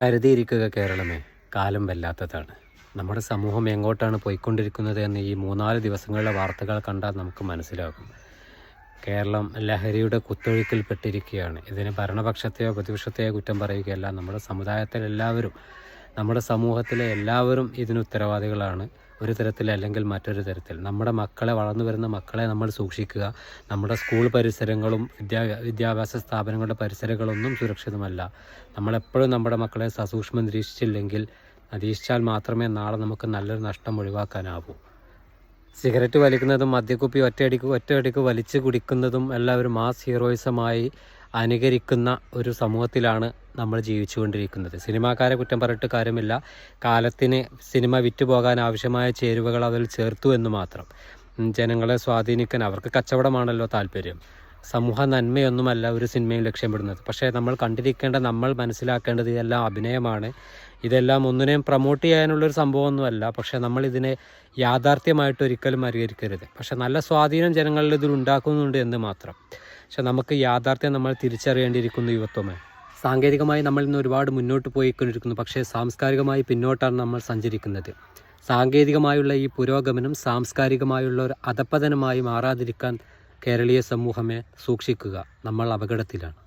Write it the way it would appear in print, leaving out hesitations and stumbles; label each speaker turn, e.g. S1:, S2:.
S1: കരുതിയിരിക്കുക കേരളമേ, കാലം വല്ലാത്തതാണ്. നമ്മുടെ സമൂഹം എങ്ങോട്ടാണ് പോയിക്കൊണ്ടിരിക്കുന്നത് എന്ന് ഈ 3-4 ദിവസങ്ങളിലെ വാർത്തകൾ കണ്ടാൽ നമുക്ക് മനസ്സിലാകും. കേരളം ലഹരിയുടെ കുത്തൊഴുക്കിൽപ്പെട്ടിരിക്കുകയാണ്. ഇതിന് ഭരണപക്ഷത്തെയോ പ്രതിപക്ഷത്തെയോ കുറ്റം പറയുകയല്ല. നമ്മുടെ സമുദായത്തിലെല്ലാവരും, നമ്മുടെ സമൂഹത്തിലെ എല്ലാവരും ഇതിന് ഉത്തരവാദികളാണ്. ഒരു തരത്തിലല്ലെങ്കിൽ മറ്റൊരു തരത്തിൽ. നമ്മുടെ മക്കളെ, വളർന്നു വരുന്ന മക്കളെ നമ്മൾ സൂക്ഷിക്കുക. നമ്മുടെ സ്കൂൾ പരിസരങ്ങളും വിദ്യാഭ്യാസ സ്ഥാപനങ്ങളുടെ പരിസരങ്ങളൊന്നും സുരക്ഷിതമല്ല. നമ്മളെപ്പോഴും നമ്മുടെ മക്കളെ സസൂക്ഷ്മം നിരീക്ഷിച്ചാൽ മാത്രമേ നാളെ നമുക്ക് നല്ലൊരു നഷ്ടം ഒഴിവാക്കാനാവൂ. സിഗരറ്റ് വലിക്കുന്നതും മദ്യക്കുപ്പി ഒറ്റയടിക്ക് വലിച്ചു കുടിക്കുന്നതും എല്ലാവരും മാസ് ഹീറോയിസമായി അനുകരിക്കുന്ന ഒരു സമൂഹത്തിലാണ് നമ്മൾ ജീവിച്ചുകൊണ്ടിരിക്കുന്നത്. സിനിമാക്കാരെ കുറ്റം പറഞ്ഞിട്ട് കാര്യമില്ല. കാലത്തിന് സിനിമ വിറ്റുപോകാൻ ആവശ്യമായ ചേരുവകൾ അതിൽ ചേർത്തു എന്ന് മാത്രം. ജനങ്ങളെ സ്വാധീനിക്കാൻ അവർക്ക് കച്ചവടമാണല്ലോ താല്പര്യം. സമൂഹ നന്മയൊന്നുമല്ല ഒരു സിനിമയും ലക്ഷ്യമിടുന്നത്. പക്ഷേ നമ്മൾ കണ്ടിരിക്കേണ്ട, നമ്മൾ മനസ്സിലാക്കേണ്ടത് ഇതെല്ലാം അഭിനയമാണ്. ഇതെല്ലാം ഒന്നിനെയും പ്രൊമോട്ട് ചെയ്യാനുള്ളൊരു സംഭവമൊന്നുമല്ല. പക്ഷേ നമ്മൾ ഇതിനെ യാഥാർത്ഥ്യമായിട്ട് ഒരിക്കലും അനുകരിക്കരുത്. പക്ഷേ നല്ല സ്വാധീനം ജനങ്ങളിൽ ഇതിൽ ഉണ്ടാക്കുന്നുണ്ട് എന്ന് മാത്രം. പക്ഷെ നമുക്ക് യാഥാർത്ഥ്യം നമ്മൾ തിരിച്ചറിയേണ്ടിയിരിക്കുന്നു. യുവത്വമേ, സാങ്കേതികമായി നമ്മൾ ഇന്ന് ഒരുപാട് മുന്നോട്ട് പോയിക്കൊണ്ടിരിക്കുന്നു. പക്ഷേ സാംസ്കാരികമായി പിന്നോട്ടാണ് നമ്മൾ സഞ്ചരിക്കുന്നത്. സാങ്കേതികമായുള്ള ഈ പുരോഗമനം സാംസ്കാരികമായുള്ള ഒരു അധപ്പതനമായി മാറാതിരിക്കാൻ കേരളീയ സമൂഹമേ സൂക്ഷിക്കുക. നമ്മൾ അപകടത്തിലാണ്.